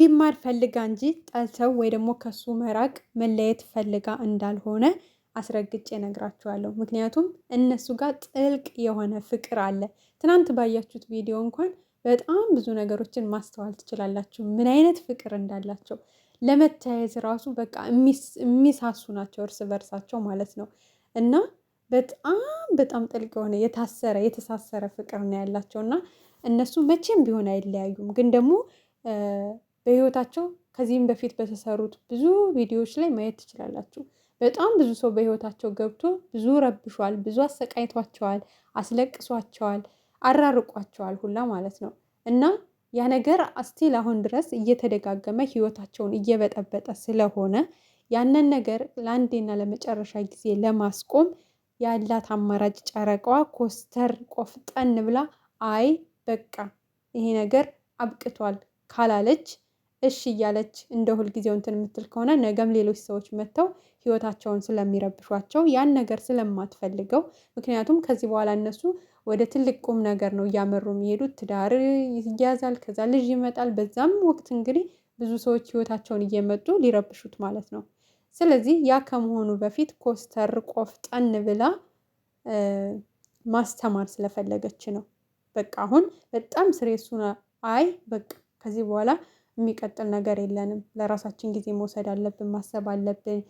እንዲማር ፈልጋ እንጂ ጠልተው ወይ ደግሞ ከሱ መራቅ መለየት ፈልጋ እንዳልሆነ አስረግጬ እነግራችኋለሁ። ምክንያቱም እነሱ ጋር ጥልቅ የሆነ ፍቅር አለ። ትናንት ባያችሁት ቪዲዮ እንኳን በጣም ብዙ ነገሮችን ማስተዋል ትችላላችሁ፣ ምን አይነት ፍቅር እንዳላቸው። ለመተያየት ራሱ በቃ የሚሳሱ ናቸው እርስ በርሳቸው ማለት ነው። እና በጣም በጣም ጥልቅ የሆነ የተሳሰረ ፍቅር ነው ያላቸው እና እነሱ መቼም ቢሆን አይለያዩም። ግን ደግሞ በህይወታቸው ከዚህም በፊት በተሰሩት ብዙ ቪዲዮዎች ላይ ማየት ትችላላችሁ። በጣም ብዙ ሰው በህይወታቸው ገብቶ ብዙ ረብሿል፣ ብዙ አሰቃይቷቸዋል፣ አስለቅሷቸዋል፣ አራርቋቸዋል ሁላ ማለት ነው። እና ያ ነገር እስቲል አሁን ድረስ እየተደጋገመ ህይወታቸውን እየበጠበጠ ስለሆነ ያንን ነገር ለአንዴና ለመጨረሻ ጊዜ ለማስቆም ያላት አማራጭ ጨረቃዋ ኮስተር ቆፍጠን ብላ አይ በቃ ይሄ ነገር አብቅቷል ካላለች እሺ እያለች እንደ ሁልጊዜው እንትን የምትል ከሆነ ነገም ሌሎች ሰዎች መጥተው ህይወታቸውን ስለሚረብሿቸው ያን ነገር ስለማትፈልገው፣ ምክንያቱም ከዚህ በኋላ እነሱ ወደ ትልቅ ቁም ነገር ነው እያመሩ የሚሄዱት። ትዳር ይያዛል፣ ከዛ ልጅ ይመጣል። በዛም ወቅት እንግዲህ ብዙ ሰዎች ህይወታቸውን እየመጡ ሊረብሹት ማለት ነው። ስለዚህ ያ ከመሆኑ በፊት ኮስተር ቆፍጠን ብላ ማስተማር ስለፈለገች ነው። በቃ አሁን በጣም ስሬሱን አይ በቃ ከዚህ በኋላ የሚቀጥል ነገር የለንም፣ ለራሳችን ጊዜ መውሰድ አለብን፣ ማሰብ አለብን፣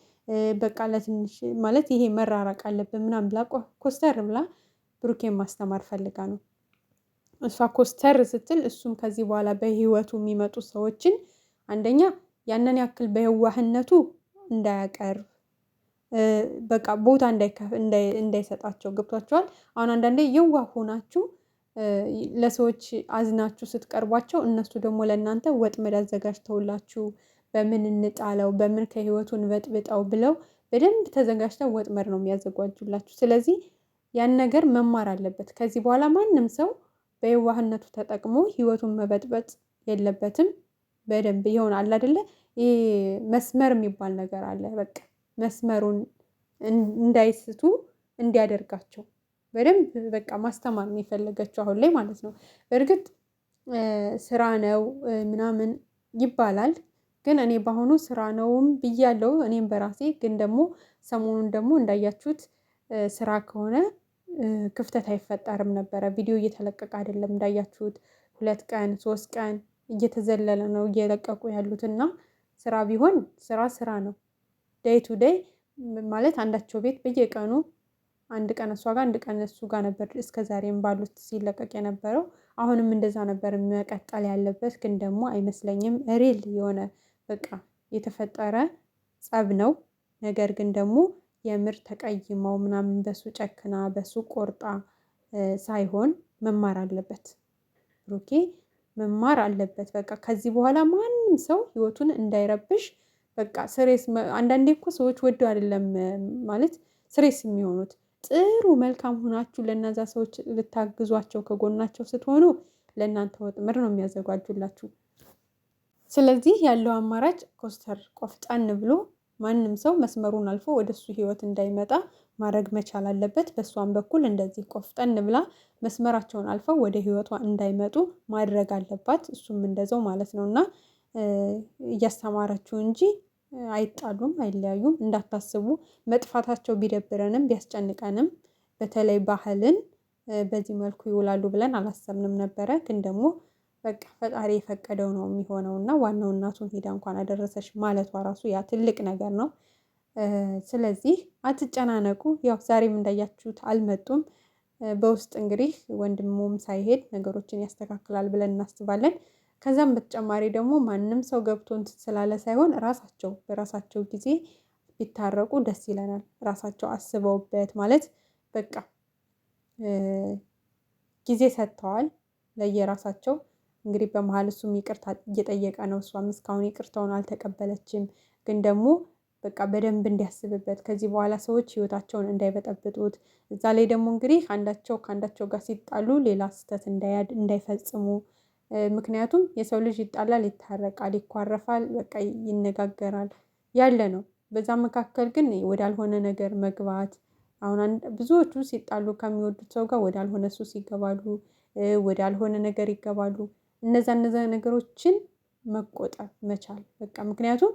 በቃ ለትንሽ ማለት ይሄ መራራቅ አለብን ምናምን ብላ ኮስተር ብላ ብሩኬን ማስተማር ፈልጋ ነው። እሷ ኮስተር ስትል እሱም ከዚህ በኋላ በህይወቱ የሚመጡ ሰዎችን አንደኛ ያንን ያክል በየዋህነቱ እንዳያቀርብ፣ በቃ ቦታ እንዳይሰጣቸው። ገብቷቸዋል። አሁን አንዳንዴ የዋህ ሆናችሁ ለሰዎች አዝናችሁ ስትቀርቧቸው እነሱ ደግሞ ለእናንተ ወጥመድ አዘጋጅተውላችሁ በምን እንጣለው፣ በምን ከህይወቱን በጥብጠው ብለው በደንብ ተዘጋጅተው ወጥመድ ነው የሚያዘጋጁላችሁ። ስለዚህ ያን ነገር መማር አለበት። ከዚህ በኋላ ማንም ሰው በየዋህነቱ ተጠቅሞ ህይወቱን መበጥበጥ የለበትም። በደንብ ይሆናል አይደለ? ይሄ መስመር የሚባል ነገር አለ። በቃ መስመሩን እንዳይስቱ እንዲያደርጋቸው በደንብ በቃ ማስተማር ነው የፈለገችው አሁን ላይ ማለት ነው። በእርግጥ ስራ ነው ምናምን ይባላል፣ ግን እኔ በአሁኑ ስራ ነውም ብያለሁ እኔም በራሴ። ግን ደግሞ ሰሞኑን ደግሞ እንዳያችሁት ስራ ከሆነ ክፍተት አይፈጠርም ነበረ። ቪዲዮ እየተለቀቀ አይደለም እንዳያችሁት፣ 2 ቀን 3 ቀን እየተዘለለ ነው እየለቀቁ ያሉትና ስራ ቢሆን ስራ ነው። ዴይ ቱ ዴይ ማለት አንዳቸው ቤት በየቀኑ አንድ ቀን እሷ ጋር አንድ ቀን እሱ ጋር ነበር እስከ ዛሬም ባሉት ሲለቀቅ የነበረው። አሁንም እንደዛ ነበር መቀጠል ያለበት። ግን ደግሞ አይመስለኝም ሪል የሆነ በቃ የተፈጠረ ጸብ ነው። ነገር ግን ደግሞ የምር ተቀይመው ምናምን በሱ ጨክና በሱ ቆርጣ ሳይሆን መማር አለበት ብሩኬ፣ መማር አለበት። በቃ ከዚህ በኋላ ማንም ሰው ህይወቱን እንዳይረብሽ በቃ ስሬስ። አንዳንዴ እኮ ሰዎች ወደው አይደለም ማለት ስሬስ የሚሆኑት፣ ጥሩ መልካም ሆናችሁ ለእነዛ ሰዎች ልታግዟቸው ከጎናቸው ስትሆኑ ለእናንተ ወጥመድ ነው የሚያዘጋጁላችሁ። ስለዚህ ያለው አማራጭ ኮስተር ቆፍጠን ብሎ ማንም ሰው መስመሩን አልፎ ወደሱ ህይወት እንዳይመጣ ማድረግ መቻል አለበት። በሷም በኩል እንደዚህ ቆፍጠን ብላ መስመራቸውን አልፈው ወደ ህይወቷ እንዳይመጡ ማድረግ አለባት። እሱም እንደዛው ማለት ነው። እና እያስተማረችው እንጂ አይጣሉም፣ አይለያዩም። እንዳታስቡ። መጥፋታቸው ቢደብረንም ቢያስጨንቀንም በተለይ ባህልን በዚህ መልኩ ይውላሉ ብለን አላሰብንም ነበረ። ግን ደግሞ በቃ ፈጣሪ የፈቀደው ነው የሚሆነው እና ዋናው እናቱን ሄዳ እንኳን አደረሰች ማለቷ ራሱ ያ ትልቅ ነገር ነው። ስለዚህ አትጨናነቁ። ያው ዛሬም እንዳያችሁት አልመጡም። በውስጥ እንግዲህ ወንድሙም ሳይሄድ ነገሮችን ያስተካክላል ብለን እናስባለን። ከዛም በተጨማሪ ደግሞ ማንም ሰው ገብቶ እንትን ስላለ ሳይሆን ራሳቸው በራሳቸው ጊዜ ቢታረቁ ደስ ይለናል። ራሳቸው አስበውበት ማለት በቃ ጊዜ ሰጥተዋል ለየራሳቸው። እንግዲህ በመሀል እሱም ይቅርታ እየጠየቀ ነው፣ እሷም እስካሁን ይቅርታውን አልተቀበለችም። ግን ደግሞ በቃ በደንብ እንዲያስብበት ከዚህ በኋላ ሰዎች ህይወታቸውን እንዳይበጠብጡት፣ እዛ ላይ ደግሞ እንግዲህ አንዳቸው ከአንዳቸው ጋር ሲጣሉ ሌላ ስህተት እንዳይፈጽሙ። ምክንያቱም የሰው ልጅ ይጣላል፣ ይታረቃል፣ ይኳረፋል፣ በቃ ይነጋገራል ያለ ነው። በዛ መካከል ግን ወዳልሆነ ነገር መግባት፣ አሁን ብዙዎቹ ሲጣሉ ከሚወዱት ሰው ጋር ወዳልሆነ ሱስ ይገባሉ፣ ወዳልሆነ ነገር ይገባሉ። እነዛ ነገሮችን መቆጠብ መቻል በቃ ምክንያቱም